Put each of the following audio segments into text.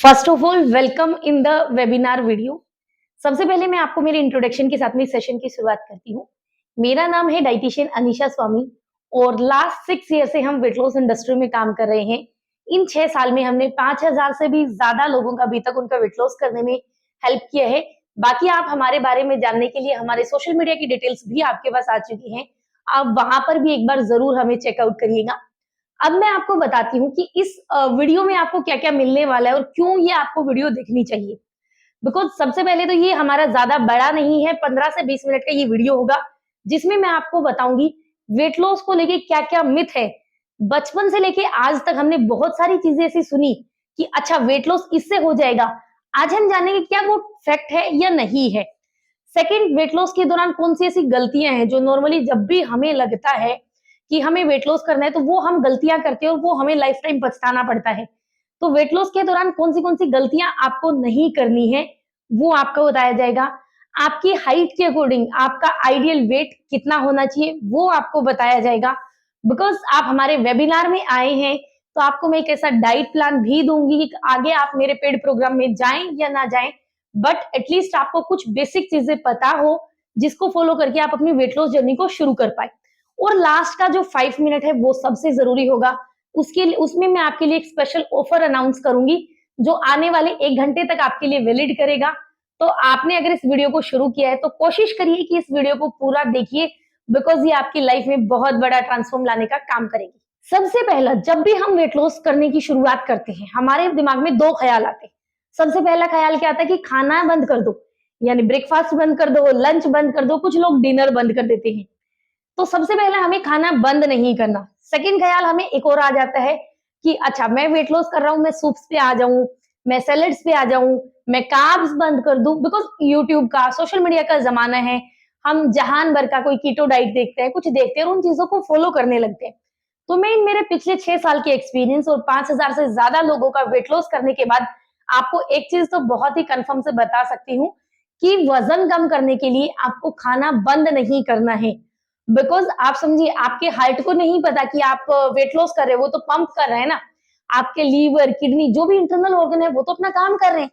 First of all welcome in the webinar video. सबसे पहले मैं आपको मेरे इंट्रोडक्शन के साथ में सेशन की शुरुआत करती हूँ। मेरा नाम है डाइटिशियन अनीशा स्वामी और लास्ट 6 ईयर से हम वेट लॉस इंडस्ट्री में काम कर रहे हैं। इन 6 साल में हमने 5000 से भी ज्यादा लोगों का अभी तक उनका वेट लॉस करने में हेल्प किया है। बाकी आप हमारे बारे में जानने के लिए हमारे सोशल मीडिया की डिटेल्स भी आपके पास आ चुकी हैं। आप वहां पर भी एक बार जरूर हमें चेकआउट करिएगा। अब मैं आपको बताती हूँ कि इस वीडियो में आपको क्या-क्या मिलने वाला है और क्यों ये आपको वीडियो देखनी चाहिए। बिकॉज़ सबसे पहले तो ये हमारा ज़्यादा बड़ा नहीं है, 15 से 20 मिनट का ये वीडियो होगा, जिसमें मैं आपको बताऊँगी वेट लॉस को लेके क्या-क्या मिथ है। बचपन से लेके आज तक हमने बहुत सारी चीज़ें ऐसी सुनी कि अच्छा वेट लॉस इससे हो जाएगा। आज हम जानेंगे क्या वो फैक्ट है या नहीं है। सेकंड, वेट लॉस के दौरान कौन-सी ऐसी गलतियाँ हैं जो नॉर्मली जब भी हमें लगता है कि हमें वेट लॉस करना है तो वो हम गलतियां करते हैं और वो हमें लाइफ टाइम पछताना पड़ता है। तो वेट लॉस के दौरान कौन सी गलतियां आपको नहीं करनी है वो आपको बताया जाएगा। आपकी हाइट के अकॉर्डिंग आपका आइडियल वेट कितना होना चाहिए वो आपको बताया जाएगा। बिकॉज आप हमारे वेबिनार में आए हैं तो आपको मैं एक ऐसा डाइट प्लान भी दूंगी कि आगे आप मेरे पेड प्रोग्राम में जाएं या ना जाएं, बट एटलीस्ट आपको कुछ बेसिक चीजें पता हो जिसको फॉलो करके आप अपनी वेट लॉस जर्नी को शुरू कर पाए। और लास्ट का जो 5 मिनट है वो सबसे जरूरी होगा। उसके लिए उसमें मैं आपके लिए एक स्पेशल ऑफर अनाउंस करूंगी जो आने वाले 1 घंटे तक आपके लिए वैलिड करेगा। तो आपने अगर इस वीडियो को शुरू किया है तो कोशिश करिए कि इस वीडियो को पूरा देखिए, बिकॉज ये आपकी लाइफ में बहुत बड़ा ट्रांसफॉर्म लाने का काम करेगी। सबसे पहला, जब भी हम वेट लॉस करने की शुरुआत करते हैं हमारे दिमाग में 2 ख्याल आते हैं। सबसे पहला ख्याल क्या आता है कि खाना बंद कर दो, यानी ब्रेकफास्ट बंद कर दो, लंच बंद कर दो, कुछ लोग डिनर बंद कर देते हैं। तो सबसे पहले हमें खाना बंद नहीं करना। सेकंड ख्याल हमें एक और आ जाता है कि अच्छा मैं वेट लॉस कर रहा हूँ, मैं सूप्स पे आ जाऊं, मैं सैलेड्स पे आ जाऊं, मैं कार्ब्स बंद कर दूं। बिकॉज यूट्यूब का, सोशल मीडिया का जमाना है, हम जहान भर का कोई कीटो डाइट देखते हैं, कुछ देखते हैं और उन चीजों को फॉलो करने लगते हैं। तो मैं इन मेरे पिछले 6 साल के एक्सपीरियंस और 5000 से ज्यादा लोगों का वेट लॉस करने के बाद आपको एक चीज तो बहुत ही कंफर्म से बता सकती हूँ कि वजन कम करने के लिए आपको खाना बंद नहीं करना है। बिकॉज आप समझिए, आपके हार्ट को नहीं पता कि आप वेट लॉस कर रहे हो, वो तो पंप कर रहे हैं ना। आपके लीवर, किडनी, जो भी इंटरनल ऑर्गन है वो तो अपना काम कर रहे हैं।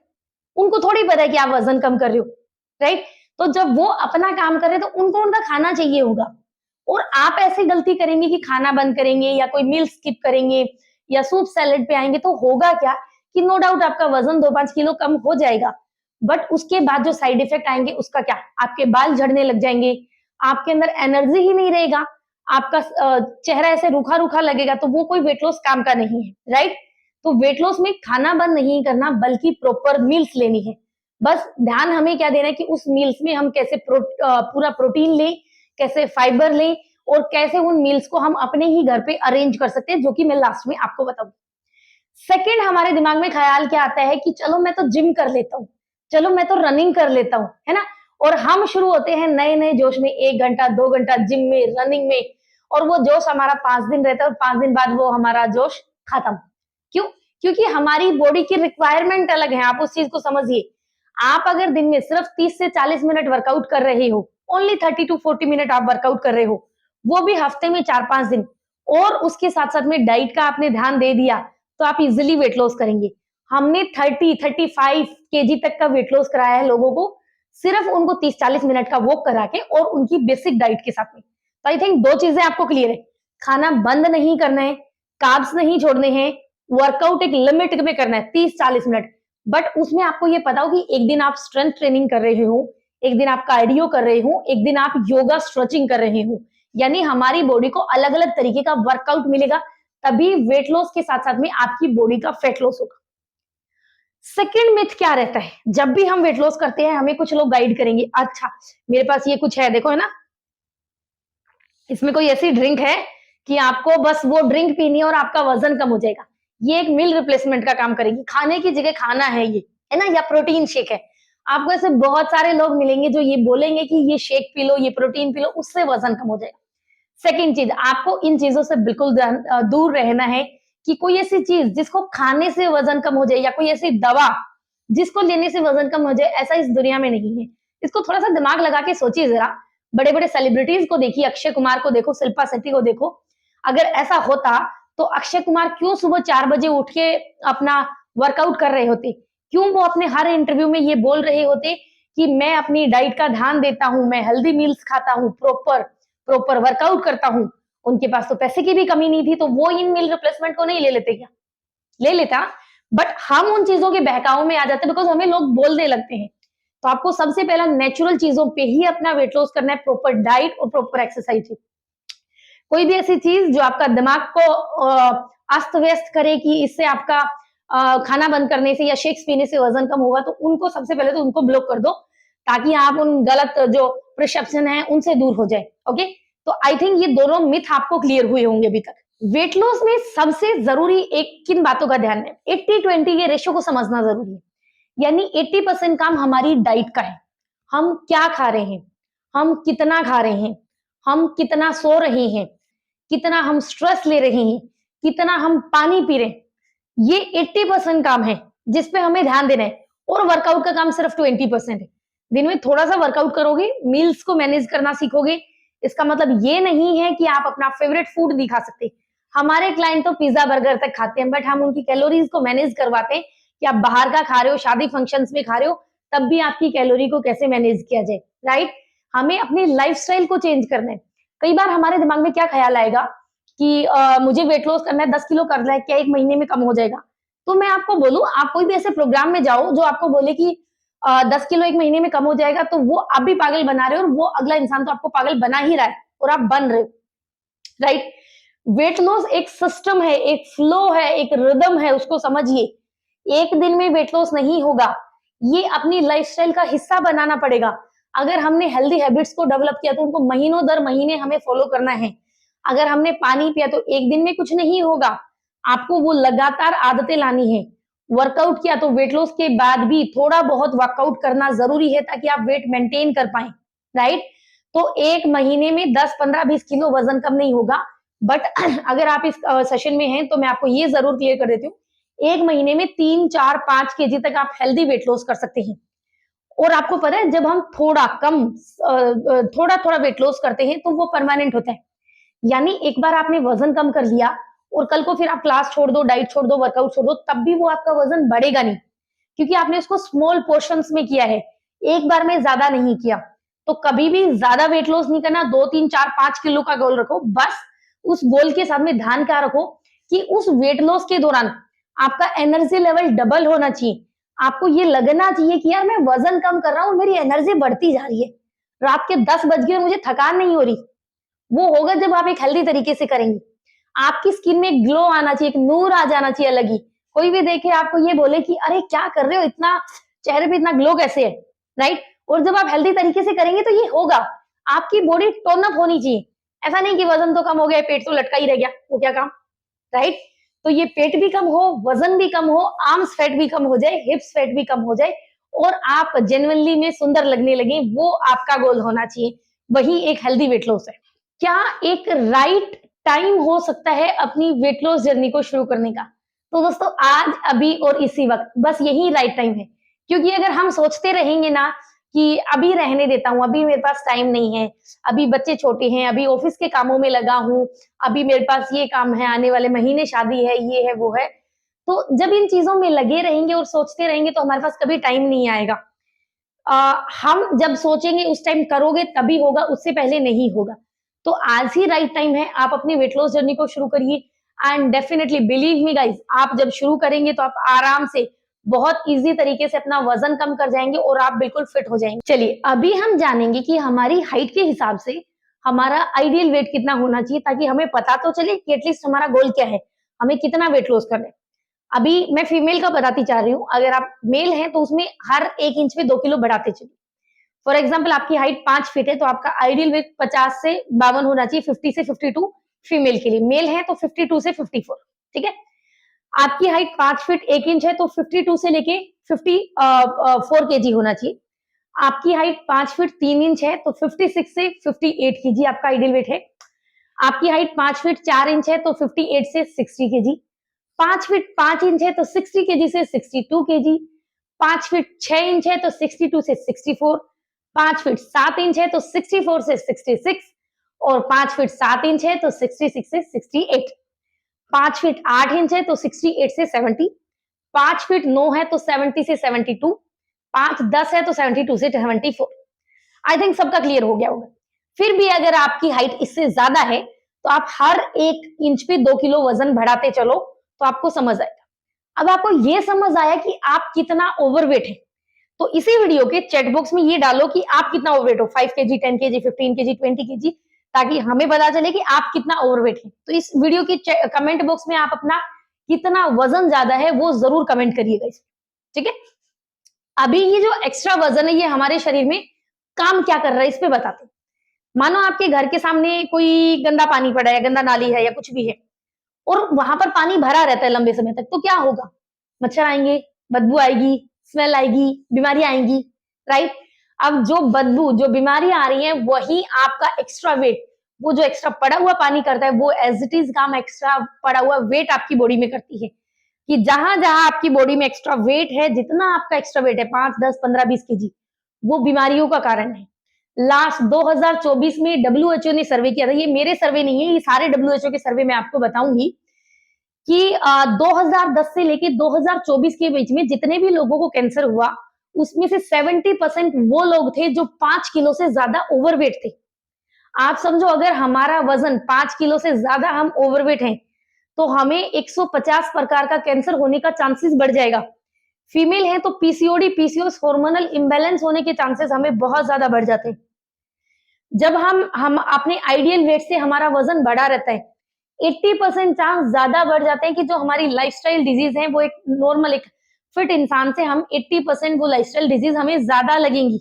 उनको थोड़ी पता है कि आप वजन कम कर रहे हो, राइट? तो जब वो अपना काम कर रहे हैं तो उनको उनका खाना चाहिए होगा। और आप ऐसी गलती करेंगे कि खाना बंद करेंगे या कोई मील स्किप करेंगे या सूप सैलेड पे आएंगे तो होगा क्या कि नो डाउट आपका वजन 2-5 किलो कम हो जाएगा, बट उसके बाद जो साइड इफेक्ट आएंगे उसका क्या, आपके बाल झड़ने लग जाएंगे, आपके अंदर एनर्जी ही नहीं रहेगा, आपका चेहरा ऐसे रूखा रूखा लगेगा। तो वो कोई वेट लॉस काम का नहीं है, राइट? तो वेट लॉस में खाना बंद नहीं करना बल्कि प्रॉपर मील्स लेनी है। बस ध्यान हमें क्या देना है कि उस मील्स में हम कैसे पूरा प्रोटीन लें, कैसे फाइबर लें और कैसे उन मील्स को हम अपने ही घर पे अरेंज कर सकते हैं, जो कि मैं लास्ट में आपको बताऊंगी। सेकंड, हमारे दिमाग में ख्याल क्या आता है कि चलो मैं तो जिम कर लेता हूँ, चलो मैं तो रनिंग कर लेता हूँ, है ना? और हम शुरू होते हैं नए नए जोश में, 1 घंटा 2 घंटा जिम में, रनिंग में, और वो जोश हमारा 5 दिन रहता है और 5 दिन बाद वो हमारा जोश खत्म। क्यों? क्योंकि हमारी बॉडी की रिक्वायरमेंट अलग है। आप उस चीज को समझिए। आप अगर दिन में सिर्फ 30 से 40 मिनट वर्कआउट कर रहे हो, ओनली 30 to 40 मिनट आप वर्कआउट कर रहे हो, वो भी हफ्ते में 4-5 दिन, और उसके साथ साथ में डाइट का आपने ध्यान दे दिया, तो आप इजिली वेट लॉस करेंगे। हमने 30-35 kg तक का वेट लॉस कराया है लोगों को, सिर्फ उनको 30-40 मिनट का वॉक करा के और उनकी बेसिक डाइट के साथ में। तो आई थिंक 2 चीजें आपको क्लियर है। खाना बंद नहीं करना है, कार्ब्स नहीं छोड़ने हैं, वर्कआउट एक लिमिट में करना है 30-40 मिनट। बट उसमें आपको ये पता हो कि एक दिन आप स्ट्रेंथ ट्रेनिंग कर रहे हो, एक दिन आप कार्डियो कर रहे हो, एक दिन आप योगा स्ट्रेचिंग कर रहे हो, यानी हमारी बॉडी को अलग अलग तरीके का वर्कआउट मिलेगा, तभी वेट लॉस के साथ साथ में आपकी बॉडी का फैट लॉस होगा। सेकेंड मिथ क्या रहता है, जब भी हम वेट लॉस करते हैं हमें कुछ लोग गाइड करेंगे, अच्छा मेरे पास ये कुछ है, देखो है ना, इसमें कोई ऐसी ड्रिंक है कि आपको बस वो ड्रिंक पीनी है और आपका वजन कम हो जाएगा। ये एक मील रिप्लेसमेंट का काम करेगी, खाने की जगह खाना है ये, है ना, या प्रोटीन शेक है। आपको ऐसे बहुत सारे लोग मिलेंगे जो ये बोलेंगे कि ये शेक पी लो, ये प्रोटीन पी लो, उससे वजन कम हो जाएगा। सेकेंड चीज, आपको इन चीजों से बिल्कुल दूर रहना है कि कोई ऐसी चीज जिसको खाने से वजन कम हो जाए या कोई ऐसी दवा जिसको लेने से वजन कम हो जाए, ऐसा इस दुनिया में नहीं है। इसको थोड़ा सा दिमाग लगा के सोचिए जरा। बड़े बड़े सेलिब्रिटीज को देखिए, अक्षय कुमार को देखो, शिल्पा शेट्टी को देखो। अगर ऐसा होता तो अक्षय कुमार क्यों सुबह 4 बजे उठ के अपना वर्कआउट कर रहे होते, क्यों वो अपने हर इंटरव्यू में ये बोल रहे होते कि मैं अपनी डाइट का ध्यान देता हूँ, मैं हेल्दी मील्स खाता हूँ, प्रॉपर प्रॉपर वर्कआउट करता हूँ। उनके पास तो पैसे की भी कमी नहीं थी, तो वो इन मील रिप्लेसमेंट को नहीं ले लेते क्या? ले लेता। बट हम उन चीजों के बहकाव में आ जाते हैं बिकॉज हमें लोग बोलने लगते हैं। तो आपको सबसे पहला नेचुरल चीजों पे ही अपना वेट लॉस करना है, प्रॉपर डाइट और प्रॉपर एक्सरसाइज। कोई भी ऐसी चीज जो आपका दिमाग को अस्त व्यस्त करे कि इससे आपका खाना बंद करने से या शेक्स पीने से वजन कम होगा, तो उनको सबसे पहले तो उनको ब्लॉक कर दो, ताकि आप उन गलत जो प्रिसेप्शन है उनसे दूर हो जाए। ओके, तो आई थिंक ये दोनों मिथ आपको क्लियर हुए होंगे अभी तक। वेट लॉस में सबसे जरूरी एक किन बातों का ध्यान है, 80-20 के रेशियो को समझना जरूरी है। यानी 80% काम हमारी डाइट का है, हम क्या खा रहे हैं, हम कितना खा रहे हैं, हम कितना सो रहे हैं, कितना हम स्ट्रेस ले रहे हैं, कितना हम पानी पी रहे हैं, ये 80% काम है जिसपे हमें ध्यान देना है। और वर्कआउट का काम सिर्फ 20% है। दिन में थोड़ा सा वर्कआउट करोगे, मील्स को मैनेज करना सीखोगे, इसका मतलब ये नहीं है कि आप अपना फेवरेट फूड नहीं खा सकते। हमारे क्लाइंट तो पिज्जा बर्गर तक खाते हैं, बट हम उनकी कैलोरीज को मैनेज करवाते हैं कि आप बाहर का खा रहे हो, शादी फंक्शंस में खा रहे हो, तब भी आपकी कैलोरी को कैसे मैनेज किया जाए। राइट, हमें अपनी लाइफस्टाइल को चेंज करना है। कई बार हमारे दिमाग में क्या ख्याल आएगा कि मुझे वेट लॉस करना है, 10 किलो करना है, क्या 1 महीने में कम हो जाएगा? तो मैं आपको बोलूं, आप कोई भी ऐसे प्रोग्राम में जाओ जो आपको बोले कि 10 किलो 1 महीने में कम हो जाएगा, तो वो आप भी पागल बना रहे हो और वो अगला इंसान तो आपको पागल बना ही रहा है और आप बन रहे हो। राइट, वेट लॉस एक सिस्टम है, एक फ्लो है, एक रिदम है, उसको समझिए। एक दिन में वेट लॉस नहीं होगा, ये अपनी लाइफस्टाइल का हिस्सा बनाना पड़ेगा। अगर हमने हेल्दी हैबिट्स को डेवलप किया तो उनको महीनों दर महीने हमें फॉलो करना है। अगर हमने पानी पिया तो एक दिन में कुछ नहीं होगा, आपको वो लगातार आदतें लानी है। वर्कआउट किया तो वेट लॉस के बाद भी थोड़ा बहुत वर्कआउट करना जरूरी है ताकि आप वेट मेंटेन कर पाए। राइट, तो एक महीने में 10, 15, 20 किलो वजन कम नहीं होगा। बट अगर आप इस सेशन में हैं तो मैं आपको ये जरूर क्लियर कर देती हूँ, एक महीने में 3, 4, 5 केजी तक आप हेल्दी वेट लॉस कर सकते हैं। और आपको पता है, जब हम थोड़ा थोड़ा वेट लॉस करते हैं तो वो परमानेंट होता है। यानी एक बार आपने वजन कम कर लिया और कल को फिर आप क्लास छोड़ दो, डाइट छोड़ दो, वर्कआउट छोड़ दो, तब भी वो आपका वजन बढ़ेगा नहीं, क्योंकि आपने उसको स्मॉल पोर्शंस में किया है, एक बार में ज्यादा नहीं किया। तो कभी भी ज्यादा वेट लॉस नहीं करना, 2, 3, 4, 5 किलो का गोल रखो। बस उस गोल के साथ में ध्यान क्या रखो कि उस वेट लॉस के दौरान आपका एनर्जी लेवल डबल होना चाहिए। आपको ये लगना चाहिए कि यार मैं वजन कम कर रहा हूँ, मेरी एनर्जी बढ़ती जा रही है, रात के 10 बज गए और मुझे थकान नहीं हो रही। वो होगा जब आप एक हेल्दी तरीके से करेंगे। आपकी स्किन में ग्लो आना चाहिए, एक नूर आ जाना चाहिए अलग ही। कोई भी देखे आपको ये बोले कि अरे क्या कर रहे हो, इतना चेहरे पे इतना ग्लो कैसे है। राइट, और जब आप हेल्दी तरीके से करेंगे तो ये होगा। आपकी बॉडी टोन अप होनी चाहिए, ऐसा नहीं कि वजन तो कम हो गया, पेट तो लटका ही रह गया, वो क्या काम। राइट, तो ये पेट भी कम हो, वजन भी कम हो, आर्म्स फैट भी कम हो जाए, हिप्स फैट भी कम हो जाए और आप जेन्युइनली में सुंदर लगने लगे, वो आपका गोल होना चाहिए। वही एक हेल्दी वेट लॉस है। क्या एक राइट टाइम हो सकता है अपनी वेट लॉस जर्नी को शुरू करने का? तो दोस्तों, आज, अभी और इसी वक्त बस यही राइट टाइम है। क्योंकि अगर हम सोचते रहेंगे ना कि अभी रहने देता हूँ, अभी मेरे पास टाइम नहीं है, अभी बच्चे छोटे हैं, अभी ऑफिस के कामों में लगा हूँ, अभी मेरे पास ये काम है, आने वाले महीने शादी है, ये है, वो है, तो जब इन चीजों में लगे रहेंगे और सोचते रहेंगे तो हमारे पास कभी टाइम नहीं आएगा। हम जब सोचेंगे उस टाइम करोगे तभी होगा, उससे पहले नहीं होगा। तो आज ही राइट टाइम है, आप अपनी वेट लॉस जर्नी को शुरू करिए। And definitely believe me guys, आप जब शुरू करेंगे तो आप आराम से बहुत इजी तरीके से अपना वजन कम कर जाएंगे और आप बिल्कुल फिट हो जाएंगे। चलिए, अभी हम जानेंगे कि हमारी हाइट के हिसाब से हमारा आइडियल वेट कितना होना चाहिए, ताकि हमें पता तो चले कि एटलीस्ट हमारा गोल क्या है, हमें कितना वेट लॉस करना है। अभी मैं फीमेल का बताती जा रही हूँ, अगर आप मेल हैं तो उसमें हर 1 इंच में 2 किलो बढ़ाते चलिए। फॉर एग्जाम्पल, आपकी हाइट 5 फीट है तो आपका आइडियल वेट 50 से 52 होना चाहिए, 50 से 52 फीमेल के लिए। मेल है तो 52 से 54। ठीक है, आपकी हाइट 5 फीट 1 इंच है तो 52 से लेके 54 केजी होना चाहिए। आपकी हाइट 5 फीट 3 इंच है तो 56 से 58 केजी आपका आइडियल वेट है। आपकी हाइट 5 फीट 4 इंच है तो 58 से 60 केजी। 5 फीट 5 इंच है तो 60 केजी से 62 केजी। 5 फीट 6 इंच है तो 62 से 64। 5 फीट 7 इंच है तो 64 से 66 और 5 फीट 7 इंच है तो 66 से 68। 5 फीट 8 इंच है तो 68 से 70। 5 फीट 9 है तो 70 से 72, 5 10 है तो 72 से 74। आई थिंक सबका क्लियर हो गया होगा। फिर भी अगर आपकी हाइट इससे ज्यादा है तो आप हर 1 इंच पे 2 किलो वजन बढ़ाते चलो तो आपको समझ आएगा। अब आपको ये समझ आया कि आप कितना ओवरवेट है, तो इसी वीडियो के चैट बॉक्स में ये डालो कि आप कितना ओवरवेट हो, 5 केजी, 10 केजी, 15 केजी, 20 केजी, ताकि हमें पता चले कि आप कितना ओवरवेट है। तो इस वीडियो के कमेंट बॉक्स में आप अपना कितना वजन ज्यादा है वो जरूर कमेंट करिएगा इसमें, ठीक है। अभी ये जो एक्स्ट्रा वजन है ये हमारे शरीर में काम क्या कर रहा है इस पे बताते हैं। मानो आपके घर के सामने कोई गंदा पानी पड़ा है, गंदा नाली है या कुछ भी है, और वहां पर पानी भरा रहता है लंबे समय तक, तो क्या होगा? मच्छर आएंगे, बदबू आएगी, स्मेल आएगी, बीमारियां आएंगी, राइट। अब जो बदबू, जो बीमारियां आ रही हैं, वही आपका एक्स्ट्रा वेट, वो जो एक्स्ट्रा पड़ा हुआ पानी करता है, वो एज इट इज काम एक्स्ट्रा पड़ा हुआ वेट आपकी बॉडी में करती है। कि जहां जहां आपकी बॉडी में एक्स्ट्रा वेट है, जितना आपका एक्स्ट्रा वेट है 5, 10, 15, 20 केजी, वो बीमारियों का कारण है। लास्ट 2024 में डब्ल्यूएचओ ने सर्वे किया था, ये मेरे सर्वे नहीं है, ये सारे डब्ल्यूएचओ के सर्वे मैं आपको बताऊंगी कि 2010 से लेके 2024 के बीच में जितने भी लोगों को कैंसर हुआ, उसमें से 70% वो लोग थे जो 5 किलो से ज्यादा ओवरवेट थे। आप समझो, अगर हमारा वजन 5 किलो से ज्यादा हम ओवरवेट हैं तो हमें 150 प्रकार का कैंसर होने का चांसेस बढ़ जाएगा। फीमेल है तो पीसीओडी, पीसीओएस, हार्मोनल इंबैलेंस होने के चांसेस हमें बहुत ज्यादा बढ़ जाते हैं। जब हम अपने आइडियल वेट से हमारा वजन बढ़ा रहता है, 80% चांस ज्यादा बढ़ जाते हैं कि जो हमारी लाइफस्टाइल डिजीज है, वो एक नॉर्मल एक फिट इंसान से हम 80% वो लाइफस्टाइल डिजीज हमें ज्यादा लगेंगी।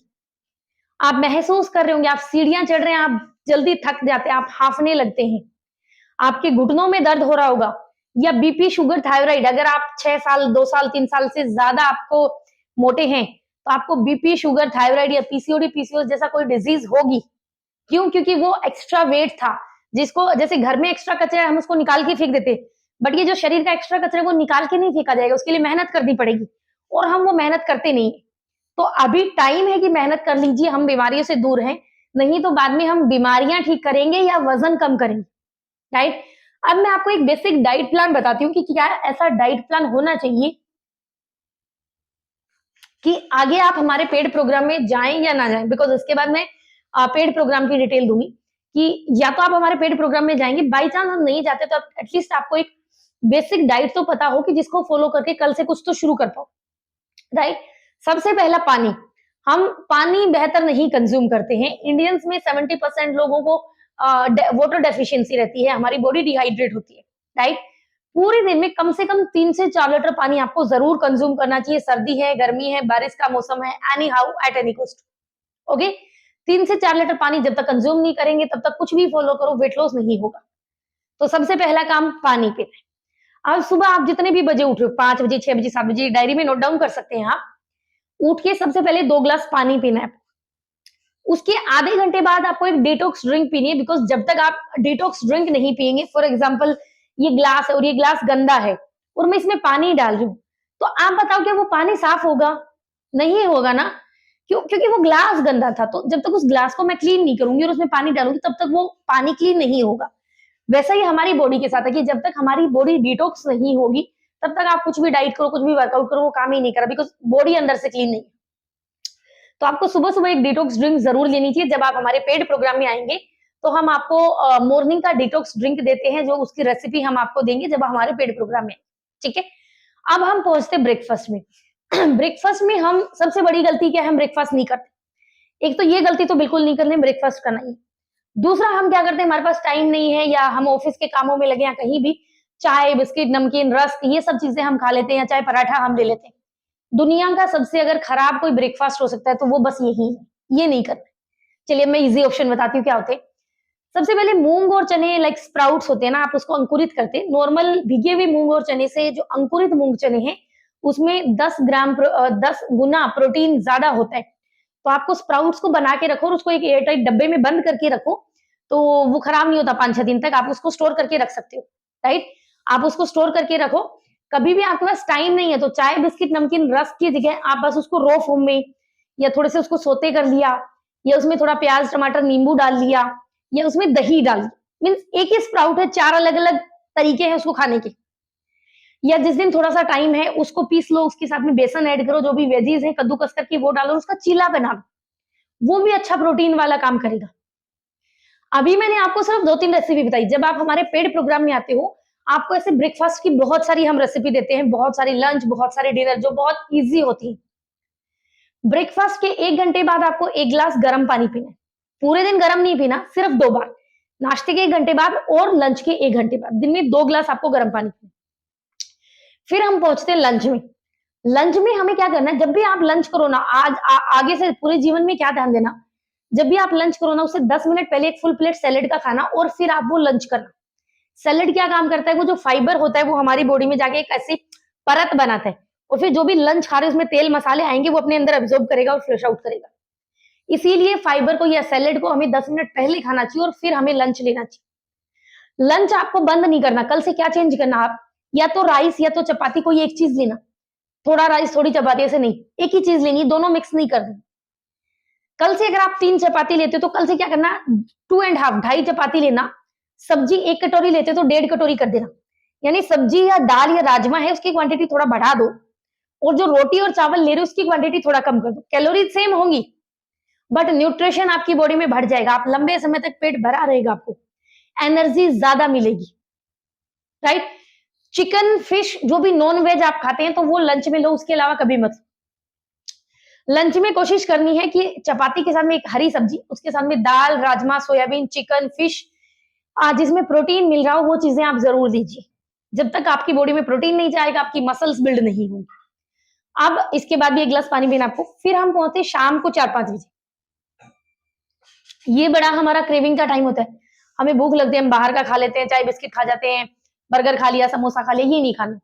आप महसूस कर रहे होंगे, आप सीढ़ियां चढ़ रहे हैं, आप जल्दी थक जाते हैं, आप हांफने लगते हैं, आपके घुटनों में दर्द हो रहा होगा, या बीपी, शुगर, थायराइड, अगर आप 6 साल, 2 साल, 3 साल से ज्यादा आपको मोटे हैं तो आपको बीपी, शुगर, थायराइड या पीसीओडी, पीसीओएस जैसा कोई डिजीज होगी। क्यों? क्योंकि वो एक्स्ट्रा वेट था, जिसको जैसे घर में एक्स्ट्रा कचरा है हम उसको निकाल के फेंक देते, बट ये जो शरीर का एक्स्ट्रा कचरा है वो निकाल के नहीं फेंका जाएगा, उसके लिए मेहनत करनी पड़ेगी, और हम वो मेहनत करते नहीं है। तो अभी टाइम है कि मेहनत कर लीजिए, हम बीमारियों से दूर हैं, नहीं तो बाद में हम बीमारियां ठीक करेंगे या वजन कम करेंगे, राइट। अब मैं आपको एक बेसिक डाइट प्लान बताती हूँ कि क्या ऐसा डाइट प्लान होना चाहिए कि आगे आप हमारे पेड प्रोग्राम में जाएं या ना जाएं, बिकॉज इसके बाद मैं पेड प्रोग्राम की डिटेल दूंगी कि या तो आप हमारे पेड प्रोग्राम में जाएंगे, बाई चांस हम नहीं जाते तो एटलीस्ट आपको एक बेसिक डाइट तो पता हो कि जिसको फॉलो करके कल से कुछ तो शुरू कर पाओ, राइट। सबसे पहला पानी। हम पानी बेहतर नहीं कंज्यूम करते हैं। इंडियंस में 70% लोगों को वाटर डेफिशिएंसी रहती है, हमारी बॉडी डिहाइड्रेट होती है, राइट। पूरे दिन में कम से कम 3 से 4 लीटर पानी आपको जरूर कंज्यूम करना चाहिए। सर्दी है, गर्मी है, बारिश का मौसम है, any how, at any cost, okay. 3 से 4 लीटर पानी जब तक कंज्यूम नहीं करेंगे तब तक कुछ भी फॉलो करो, वेट लॉस नहीं होगा। तो सबसे पहला काम पानी पीना है। अब सुबह आप जितने भी बजे उठ रहे हो, 5 बजे, 6 बजे, 7 बजे, डायरी में नोट डाउन कर सकते हैं आप। उठ के सबसे पहले 2 ग्लास पानी पीना है। उसके आधे घंटे बाद आपको एक डिटॉक्स ड्रिंक पीनी है, बिकॉज जब तक आप डिटॉक्स ड्रिंक नहीं पिएंगे, फॉर एग्जाम्पल ये ग्लास है और ये ग्लास गंदा है और मैं इसमें पानी डाल रही हूँ, तो आप बताओ क्या वो पानी साफ होगा? नहीं होगा ना। क्यों? क्योंकि वो ग्लास गंदा था, तो जब तक उस ग्लास को मैं क्लीन नहीं करूंगी और उसमें पानी डालूंगी तब तक वो पानी क्लीन नहीं होगा। वैसा ही हमारी बॉडी के साथ है कि जब तक हमारी बॉडी डिटॉक्स नहीं होगी तब तक आप कुछ भी डाइट करो, कुछ भी वर्कआउट करो, वो काम ही नहीं करा, बिकॉज बॉडी अंदर से क्लीन नहीं है। तो आपको सुबह सुबह एक डिटॉक्स ड्रिंक जरूर लेनी चाहिए। जब आप हमारे पेड प्रोग्राम में आएंगे तो हम आपको मॉर्निंग का डिटॉक्स ड्रिंक देते हैं, जो उसकी रेसिपी हम आपको देंगे जब हमारे पेड प्रोग्राम में, ठीक है। अब हम पहुंचते ब्रेकफास्ट में। ब्रेकफास्ट में हम सबसे बड़ी गलती क्या है, हम ब्रेकफास्ट नहीं करते। एक तो ये गलती तो बिल्कुल नहीं करनी, ब्रेकफास्ट करना ही। दूसरा हम क्या करते हैं, हमारे पास टाइम नहीं है या हम ऑफिस के कामों में लगे या कहीं भी, चाय, बिस्किट, नमकीन, रस्क, ये सब चीजें हम खा लेते हैं, या चाय पराठा हम ले लेते हैं। दुनिया का सबसे अगर खराब कोई ब्रेकफास्ट हो सकता है तो वो बस यही है, ये नहीं करना। चलिए मैं इजी ऑप्शन बताती हूँ क्या होते हैं। सबसे पहले मूंग और चने, लाइक स्प्राउट्स होते हैं ना, आप उसको अंकुरित करते हैं। नॉर्मल भीगे हुए मूंग और चने से जो अंकुरित मूंग चने हैं उसमें 10 गुना प्रोटीन ज्यादा होता है। तो आपको स्प्राउट्स को बना के रखो और उसको एक एयरटाइट डब्बे में बंद करके रखो, तो वो खराब नहीं होता। 5-6 दिन तक आप उसको स्टोर करके रख सकते हो, राइट। आप उसको स्टोर करके रखो। कभी भी आपके पास टाइम नहीं है तो चाय, बिस्किट, नमकीन, रस्क की जगह आप बस उसको रॉ फॉर्म में या थोड़े से उसको सोते कर लिया, या उसमें थोड़ा प्याज, टमाटर, नींबू डाल लिया, या उसमें दही डाल दिया। मीन्स एक ही स्प्राउट है, 4 अलग अलग तरीके हैं उसको खाने के। या जिस दिन थोड़ा सा टाइम है उसको पीस लो, उसके साथ में बेसन ऐड करो, जो भी वेजीज है कद्दूकस करके वो डालो, उसका चीला बना लो, वो भी अच्छा प्रोटीन वाला काम करेगा। अभी मैंने आपको सिर्फ 2-3 रेसिपी बताई। जब आप हमारे पेड प्रोग्राम में आते हो, आपको ऐसे ब्रेकफास्ट की बहुत सारी हम रेसिपी देते हैं, बहुत सारी लंच, बहुत सारे डिनर जो बहुत ईजी होती है। ब्रेकफास्ट के 1 घंटे बाद आपको 1 ग्लास गर्म पानी पीना है। पूरे दिन गर्म नहीं पीना, सिर्फ 2 बार। नाश्ते के 1 घंटे बाद और लंच के 1 घंटे बाद। दिन में 2 ग्लास आपको गर्म पानी पीना है। फिर हम पहुंचते हैं लंच में। लंच में हमें क्या करना है, जब भी आप लंच करो ना, आगे से पूरे जीवन में क्या ध्यान देना, जब भी आप लंच करो ना, उससे 10 मिनट पहले एक फुल प्लेट सैलेड का खाना और फिर आप वो लंच करना। सैलेड क्या काम करता है, वो जो फाइबर होता है वो हमारी बॉडी में जाके एक ऐसी परत बनाता है और फिर जो भी लंच खा रहे हैं उसमें तेल मसाले आएंगे वो अपने अंदर एब्जॉर्ब करेगा और फ्लश आउट करेगा। इसीलिए फाइबर को या सैलेड को हमें 10 मिनट पहले खाना चाहिए और फिर हमें लंच लेना चाहिए। लंच आपको बंद नहीं करना। कल से क्या चेंज करना, आप या तो राइस या तो चपाती, कोई एक चीज लेना। थोड़ा राइस थोड़ी चपाती ऐसे नहीं, एक ही चीज लेनी, दोनों मिक्स नहीं करनी। कल से अगर आप 3 चपाती लेते हो तो कल से क्या करना, 2.5 ढाई चपाती लेना। सब्जी 1 कटोरी लेते हो तो 1.5 कटोरी कर देना। यानी सब्जी या दाल या राजमा है उसकी क्वांटिटी थोड़ा बढ़ा दो और जो रोटी और चावल ले रहे हो उसकी क्वांटिटी थोड़ा कम कर दो। कैलोरी सेम होंगी बट न्यूट्रिशन आपकी बॉडी में बढ़ जाएगा। आप लंबे समय तक पेट भरा रहेगा, आपको एनर्जी ज्यादा मिलेगी, राइट। चिकन फिश जो भी नॉन वेज आप खाते हैं तो वो लंच में लो, उसके अलावा कभी मत। लंच में कोशिश करनी है कि चपाती के साथ में एक हरी सब्जी, उसके साथ में दाल, राजमा, सोयाबीन, चिकन, फिश, जिसमें प्रोटीन मिल रहा हो वो चीजें आप जरूर लीजिए। जब तक आपकी बॉडी में प्रोटीन नहीं जाएगा आपकी मसल्स बिल्ड नहीं होंगी। अब इसके बाद भी 1 गिलास पानी पीना आपको। फिर हम पहुंचे शाम को 4-5 बजे। ये बड़ा हमारा क्रेविंग का टाइम होता है, हमें भूख लगती है, हम बाहर का खा लेते हैं, चाय बिस्किट खा जाते हैं, बर्गर खा लिया, समोसा खा लिया, ये नहीं खाना।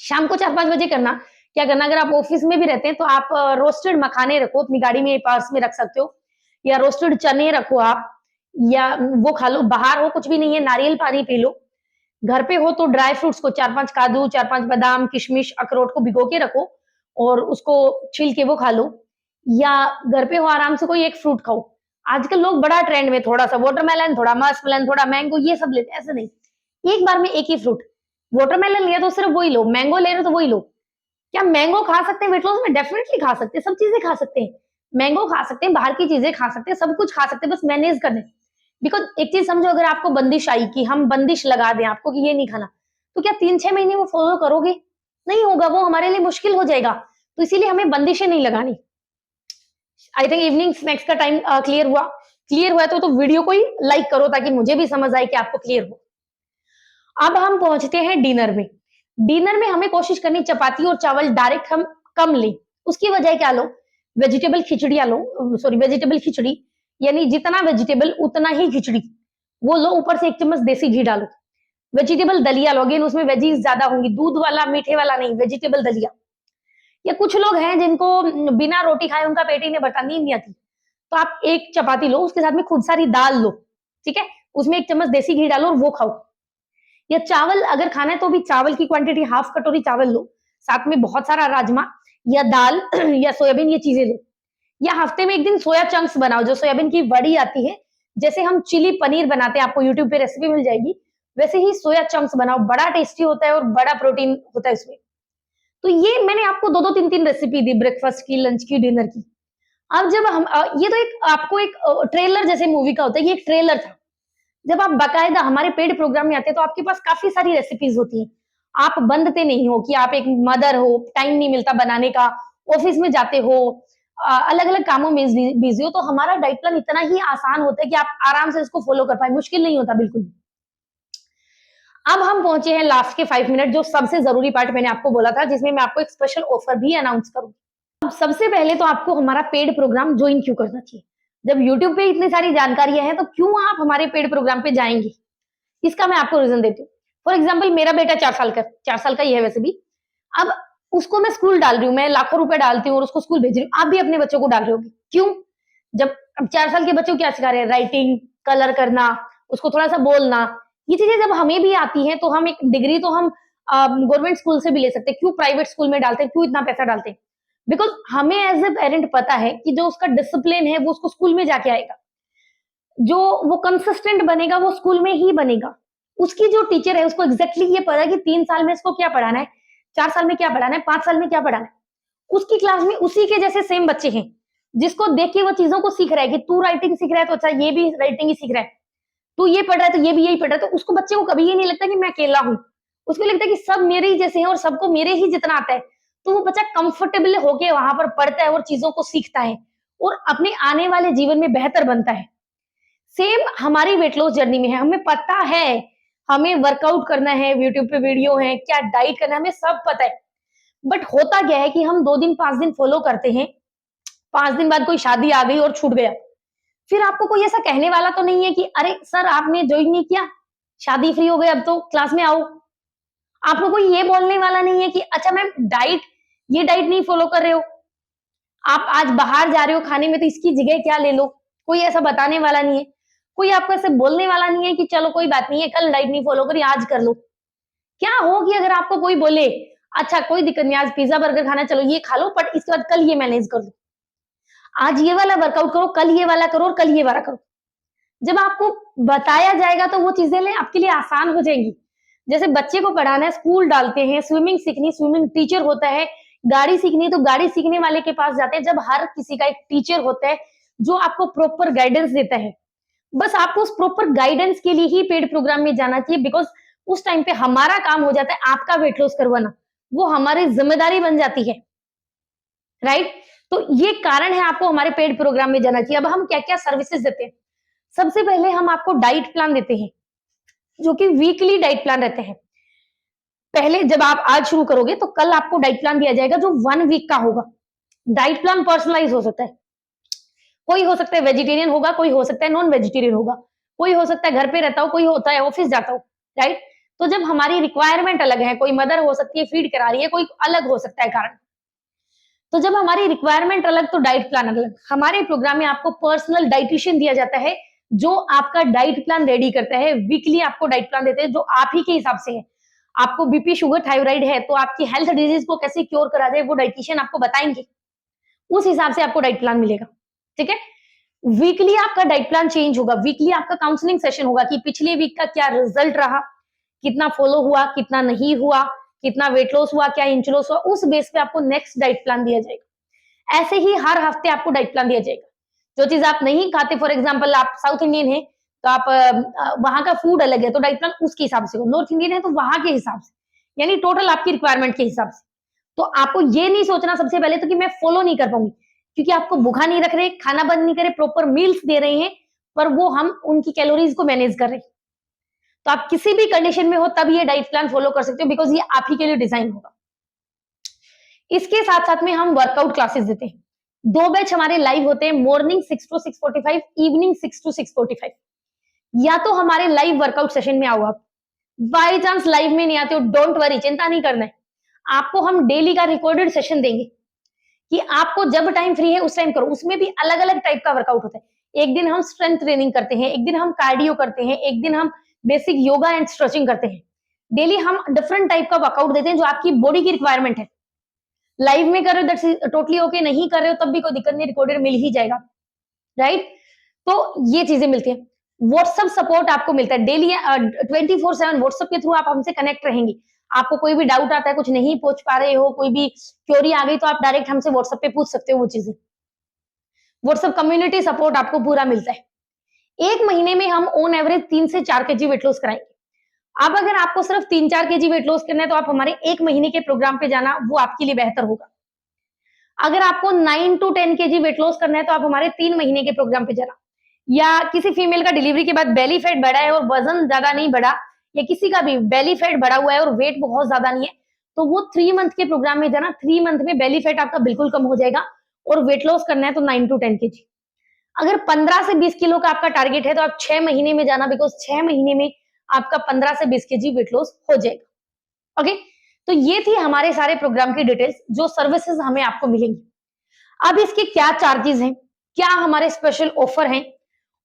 शाम को 4-5 बजे करना। क्या करना, अगर आप ऑफिस में भी रहते हैं तो आप रोस्टेड मखाने रखो अपनी गाड़ी में, पर्स में रख सकते हो, या रोस्टेड चने रखो आप, या वो खा लो। बाहर हो कुछ भी नहीं है, नारियल पानी पी लो। घर पे हो तो ड्राई फ्रूट्स को 4-5 काजू, 4-5 बादाम, किशमिश, अखरोट को भिगो के रखो और उसको छिल के वो खा लो। या घर पे हो आराम से कोई एक फ्रूट खाओ। आजकल लोग बड़ा ट्रेंड में थोड़ा सा वाटरमेलन, थोड़ा मस्कमेलन, थोड़ा मैंगो, ये सब लेते हैं, ऐसे नहीं, एक बार में एक ही फ्रूट। वाटरमेलन लिया तो सिर्फ वही लो, मैंगो ले रहे हो तो वही लो। क्या मैंगो खा सकते हैं वेट लॉस में? डेफिनेटली खा सकते हैं, सब चीजें खा सकते हैं। मैंगो खा सकते हैं, बाहर की चीजें खा सकते हैं, सब कुछ खा सकते हैं, बस मैनेज करने। बिकॉज एक चीज समझो, अगर आपको बंदिश आई कि हम बंदिश लगा दें आपको कि ये नहीं खाना, तो क्या 3-6 महीने वो फॉलो करोगे? नहीं होगा, वो हमारे लिए मुश्किल हो जाएगा। तो इसीलिए हमें बंदिशें नहीं लगानी। आई थिंक इवनिंग स्नैक्स का टाइम क्लियर हुआ। क्लियर हुआ तो वीडियो को ही लाइक करो ताकि मुझे भी समझ आए कि आपको क्लियर हो। अब हम पहुंचते हैं डिनर में। डिनर में हमें कोशिश करनी चपाती और चावल डायरेक्ट हम कम लें। उसकी वजह क्या लो, वेजिटेबल खिचड़ियां लो, सॉरी वेजिटेबल खिचड़ी, यानी जितना वेजिटेबल उतना ही खिचड़ी वो लो। ऊपर से 1 चम्मच देसी घी डालो। वेजिटेबल दलिया लो, अगेन उसमें वेजीज ज्यादा होंगी, दूध वाला मीठे वाला नहीं, वेजिटेबल दलिया। या कुछ लोग हैं जिनको बिना रोटी खाए उनका पेट ही नहीं भरता, नींद नहीं आती, तो आप 1 चपाती लो, उसके साथ में खूब सारी दाल लो, ठीक है, उसमें 1 चम्मच देसी घी डालो और वो खाओ। या चावल अगर खाना है तो भी चावल की क्वांटिटी हाफ कटोरी चावल लो, साथ में बहुत सारा राजमा या दाल या सोयाबीन, ये चीजें लो। या हफ्ते में 1 दिन सोया चंक्स बनाओ, जो सोयाबीन की बड़ी आती है, जैसे हम चिली पनीर बनाते हैं, आपको यूट्यूब पे रेसिपी मिल जाएगी, वैसे ही सोया चंक्स बनाओ, बड़ा टेस्टी होता है और बड़ा प्रोटीन होता है उसमें। तो ये मैंने आपको 2-2 3-3 रेसिपी दी, ब्रेकफास्ट की, लंच की, डिनर की। अब जब हम ये तो एक आपको एक ट्रेलर जैसे मूवी का होता है, ये एक ट्रेलर था। जब आप बाकायदा हमारे पेड प्रोग्राम में आते हैं तो आपके पास काफी सारी रेसिपीज होती हैं। आप बंधते नहीं हो कि आप एक मदर हो, टाइम नहीं मिलता बनाने का, ऑफिस में जाते हो, अलग अलग कामों में बिजी हो, तो हमारा डाइट प्लान इतना ही आसान होता है कि आप आराम से इसको फॉलो कर पाए, मुश्किल नहीं होता बिल्कुल भी। अब हम पहुंचे हैं लास्ट के 5 मिनट, जो सबसे जरूरी पार्ट मैंने आपको बोला था, जिसमें मैं आपको एक स्पेशल ऑफर भी अनाउंस करूंगी। अब सबसे पहले तो आपको हमारा पेड प्रोग्राम ज्वाइन क्यों करना चाहिए? जब YouTube पे इतनी सारी जानकारियां हैं तो क्यों आप हमारे पेड प्रोग्राम पे जाएंगे? इसका मैं आपको रीजन देती हूँ। फॉर एग्जाम्पल, मेरा बेटा 4 साल का ही है वैसे भी। अब उसको मैं स्कूल डाल रही हूँ, मैं लाखों रुपए डालती हूँ और उसको स्कूल भेज रही हूँ। आप भी अपने बच्चों को डाल रहे होगी, क्यों? जब अब 4 साल के बच्चों को क्या सिखा रहे हैं? राइटिंग, कलर करना, उसको थोड़ा सा बोलना, ये चीजें जब हमें भी आती हैं तो हम एक डिग्री तो हम गवर्नमेंट स्कूल से भी ले सकते हैं, क्यों प्राइवेट स्कूल में डालते हैं, क्यों इतना पैसा डालते हैं? बिकॉज हमें एज ए पेरेंट पता है कि जो उसका डिसिप्लिन है वो उसको स्कूल में जाके आएगा, जो वो कंसिस्टेंट बनेगा वो स्कूल में ही बनेगा। उसकी जो टीचर है उसको एग्जैक्टली ये पता है कि 3 साल में इसको क्या पढ़ाना है, 4 साल में क्या पढ़ाना है, 5 साल में क्या पढ़ाना है। उसकी क्लास में उसी के जैसे सेम बच्चे हैं, जिसको देख के वो चीजों को सीख रहा है कि तू राइटिंग सीख रहा है तो अच्छा ये भी राइटिंग ही सीख रहा है, तू ये पढ़ रहा है तो ये भी यही पढ़ रहा है। तो उसको बच्चे को कभी ये नहीं लगता कि मैं अकेला हूँ, उसको लगता है कि सब मेरे ही जैसे हैं और सबको मेरे ही जितना आता है। तो वो बच्चा कंफर्टेबल होके वहां पर पढ़ता है और चीजों को सीखता है और अपने आने वाले जीवन में बेहतर बनता है। सेम हमारी वेट लॉस जर्नी में है, हमें पता है हमें वर्कआउट करना है, यूट्यूब पे वीडियो है, क्या डाइट करना है, हमें सब पता है। बट होता क्या है कि हम 2 दिन 5 दिन फॉलो करते हैं, 5 दिन बाद कोई शादी आ गई और छूट गया। फिर आपको कोई ऐसा कहने वाला तो नहीं है कि अरे सर आपने ज्वाइन नहीं किया, शादी फ्री हो गए, अब तो क्लास में आओ। आपको कोई ये बोलने वाला नहीं है कि अच्छा मैम डाइट, ये डाइट नहीं फॉलो कर रहे हो, आप आज बाहर जा रहे हो खाने में तो इसकी जगह क्या ले लो। कोई ऐसा बताने वाला नहीं है, कोई आपको ऐसे बोलने वाला नहीं है कि चलो कोई बात नहीं है, कल डाइट नहीं फॉलो करी, आज कर लो। क्या हो कि अगर आपको कोई बोले अच्छा कोई दिक्कत नहीं, आज पिज्जा बर्गर खाना, चलो ये खा लो, बट इसके बाद कल ये मैनेज कर लो, आज ये वाला वर्कआउट करो, कल ये वाला करो और कल ये वाला करो। जब आपको बताया जाएगा तो वो चीजें आपके लिए आसान हो जाएंगी। जैसे बच्चे को पढ़ाना है, स्कूल डालते हैं, स्विमिंग सीखनी, स्विमिंग टीचर होता है, गाड़ी सीखनी है तो गाड़ी सीखने वाले के पास जाते हैं। जब हर किसी का एक टीचर होता है जो आपको प्रॉपर गाइडेंस देता है, बस आपको उस प्रॉपर गाइडेंस के लिए ही पेड प्रोग्राम में जाना चाहिए, बिकॉज उस टाइम पे हमारा काम हो जाता है आपका वेट लॉस करवाना, वो हमारी जिम्मेदारी बन जाती है, राइट। तो ये कारण है आपको हमारे पेड प्रोग्राम में जाना चाहिए। अब हम क्या क्या सर्विसेज देते हैं, सबसे पहले हम आपको डाइट प्लान देते हैं, जो कि वीकली डाइट प्लान रहते हैं। पहले जब आप आज शुरू करोगे तो कल आपको डाइट प्लान दिया जाएगा जो 1 वीक का होगा। डाइट प्लान पर्सनलाइज हो सकता है, कोई हो सकता है वेजिटेरियन होगा, कोई हो सकता है नॉन वेजिटेरियन होगा, कोई हो सकता है घर पे रहता हो, कोई होता है ऑफिस जाता हो, राइट। तो जब हमारी रिक्वायरमेंट अलग है, कोई मदर हो सकती है फीड करा रही है, कोई अलग हो सकता है कारण। तो जब हमारी रिक्वायरमेंट अलग तो डाइट प्लान अलग। हमारे प्रोग्राम में आपको पर्सनल डाइटिशियन दिया जाता है जो आपका डाइट प्लान रेडी करता है। वीकली आपको डाइट प्लान देते हैं जो आप ही के हिसाब से है। आपको बीपी शुगर थायराइड है तो आपकी हेल्थ डिजीज को कैसे क्योर करा जाए वो डाइटिशियन आपको बताएंगे, उस हिसाब से आपको डाइट प्लान मिलेगा, ठीक है। वीकली आपका डाइट प्लान चेंज होगा, वीकली आपका काउंसलिंग सेशन होगा कि पिछले वीक का क्या रिजल्ट रहा, कितना फॉलो हुआ, कितना नहीं हुआ, कितना वेट लॉस हुआ, क्या इंच लॉस हुआ, उस बेस पे आपको नेक्स्ट डाइट प्लान दिया जाएगा। ऐसे ही हर हफ्ते आपको डाइट प्लान दिया जाएगा। जो चीज आप नहीं खाते, फॉर एग्जाम्पल आप साउथ इंडियन है तो आप वहां का फूड अलग है तो डाइट प्लान उसके हिसाब से हो, नॉर्थ इंडियन है तो वहां के हिसाब से, यानी टोटल आपकी रिक्वायरमेंट के हिसाब से। तो आपको ये नहीं सोचना सबसे पहले तो कि मैं फॉलो नहीं कर पाऊंगी, क्योंकि आपको भूखा नहीं रख रहे, खाना बंद नहीं करे, प्रॉपर मील्स दे रहे हैं, पर वो हम उनकी कैलोरीज को मैनेज कर रहे हैं। तो आप किसी भी कंडीशन में हो तब ये डाइट प्लान फॉलो कर सकते हो, बिकॉज ये आप ही के लिए डिजाइन होगा। इसके साथ साथ में हम वर्कआउट क्लासेस देते हैं। 2 बैच हमारे लाइव होते हैं, मॉर्निंग 6 to 6:45, इवनिंग 6 to 6:45। या तो हमारे लाइव वर्कआउट सेशन में आओ आप, बाई चांस लाइव में नहीं आते हो, डोंट वरी, चिंता नहीं करना है। आपको हम डेली का रिकॉर्डेड सेशन देंगे कि आपको जब टाइम फ्री है उस टाइम करो। उसमें भी अलग अलग टाइप का वर्कआउट होता है। एक दिन हम स्ट्रेंथ ट्रेनिंग करते हैं, एक दिन हम कार्डियो करते हैं, एक दिन हम बेसिक योगा एंड स्ट्रेचिंग करते हैं। डेली हम डिफरेंट टाइप का वर्कआउट देते हैं जो आपकी बॉडी की रिक्वायरमेंट है। लाइव में कर रहे हो दैट्स टोटली ओके, नहीं कर रहे हो तब भी कोई दिक्कत नहीं, रिकॉर्डेड मिल ही जाएगा, राइट। तो ये चीजें मिलती है। व्हाट्सएप सपोर्ट आपको मिलता है डेली 24/7 व्हाट्सएप के थ्रू आप हमसे कनेक्ट रहेंगे। आपको कोई भी डाउट आता है, कुछ नहीं पहुंच पा रहे हो, कोई भी क्वेरी आ गई तो आप डायरेक्ट हमसे व्हाट्सएप पे पूछ सकते हो वो चीजें। व्हाट्सएप कम्युनिटी सपोर्ट आपको पूरा मिलता है। 1 महीने में हम ऑन एवरेज 3 से 4 केजी वेट लॉस कराएंगे। अब अगर आपको सिर्फ 3-4 केजी वेट लॉस करना है तो आप हमारे 1 महीने के प्रोग्राम पे जाना, वो आपके लिए बेहतर होगा। अगर आपको 9 to 10 केजी वेट लॉस करना है तो आप हमारे 3 महीने के प्रोग्राम पे जाना। या किसी फीमेल का डिलीवरी के बाद बेली फैट बढ़ा है और वजन ज्यादा नहीं बढ़ा, या किसी का भी बेली फैट बढ़ा हुआ है और वेट बहुत ज्यादा नहीं है, तो वो 3 मंथ के प्रोग्राम में जाना। 3 मंथ में बेली फैट आपका बिल्कुल कम हो जाएगा और वेट लॉस करना है तो 9 to 10 केजी। अगर 15 से 20 किलो का आपका टारगेट है तो आप 6 महीने में जाना, बिकॉज 6 महीने में आपका 15 से 20 केजी वेट लॉस हो जाएगा। ओके, तो ये थी हमारे सारे प्रोग्राम की डिटेल्स, जो सर्विसेज हमें आपको मिलेंगी। अब इसके क्या चार्जेस हैं, क्या हमारे स्पेशल ऑफर हैं,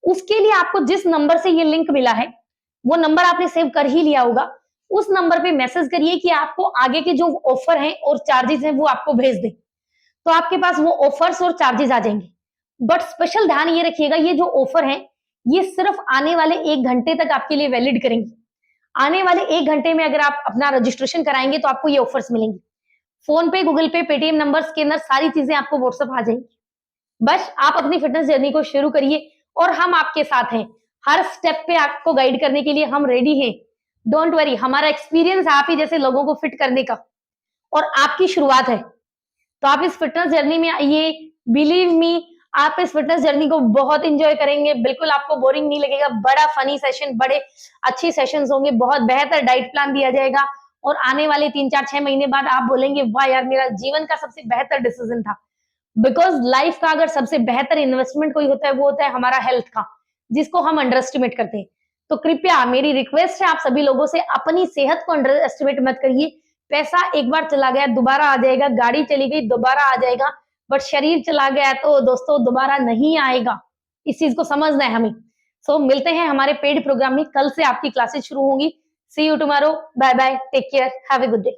उसके लिए आपको जिस नंबर से ये लिंक मिला है वो नंबर आपने सेव कर ही लिया होगा। उस नंबर पे मैसेज करिए कि आपको आगे के जो ऑफर हैं और चार्जेस हैं वो आपको भेज दें, तो आपके पास वो ऑफर्स और चार्जेस आ जाएंगे। बट स्पेशल ध्यान ये रखिएगा, ये जो ऑफर है ये सिर्फ आने वाले 1 घंटे तक आपके लिए वैलिड करेंगे। आने वाले 1 घंटे में अगर आप अपना रजिस्ट्रेशन कराएँगे तो आपको ये ऑफर्स मिलेंगी। फ़ोन पे, गूगल पे, पेटीएम नंबर्स के अंदर सारी चीज़ें आपको व्हाट्सएप आ जाएँगी। बस आप अपनी फिटनेस जर्नी को शुरू करिए और हम आपके साथ हैं। हर स्टेप पे आपको गाइड करने के लिए हम रेडी हैं। डोंट वरी, हमारा एक्सपीरियंस आप ही जैसे लोगों को फिट करने का और आपकी शुरुआत है। तो आप इस फिटनेस जर्नी में आइए, बिलीव मी, आप इस फिटनेस जर्नी को बहुत एंजॉय करेंगे, बिल्कुल आपको बोरिंग नहीं लगेगा। बड़ा फनी सेशन, बड़े अच्छे सेशंस होंगे, बहुत बेहतर डाइट प्लान दिया जाएगा और आने वाले 3, 4, 6 महीने बाद आप बोलेंगे, वाह यार, मेरा जीवन का सबसे बेहतर डिसीजन था। बिकॉज लाइफ का अगर सबसे बेहतर इन्वेस्टमेंट कोई होता है, वो होता है हमारा हेल्थ का, जिसको हम अंडर एस्टिमेट करते हैं। तो कृपया मेरी रिक्वेस्ट है आप सभी लोगों से, अपनी सेहत को अंडर एस्टिमेट मत करिए। पैसा एक बार चला गया दोबारा आ जाएगा, गाड़ी चली गई दोबारा आ जाएगा, बट शरीर चला गया तो दोस्तों दोबारा नहीं आएगा। इस चीज को समझना है हमें। सो मिलते हैं हमारे पेड प्रोग्राम में। कल से आपकी क्लासेस शुरू होंगी। See you tomorrow. Bye bye, take care, have a good day.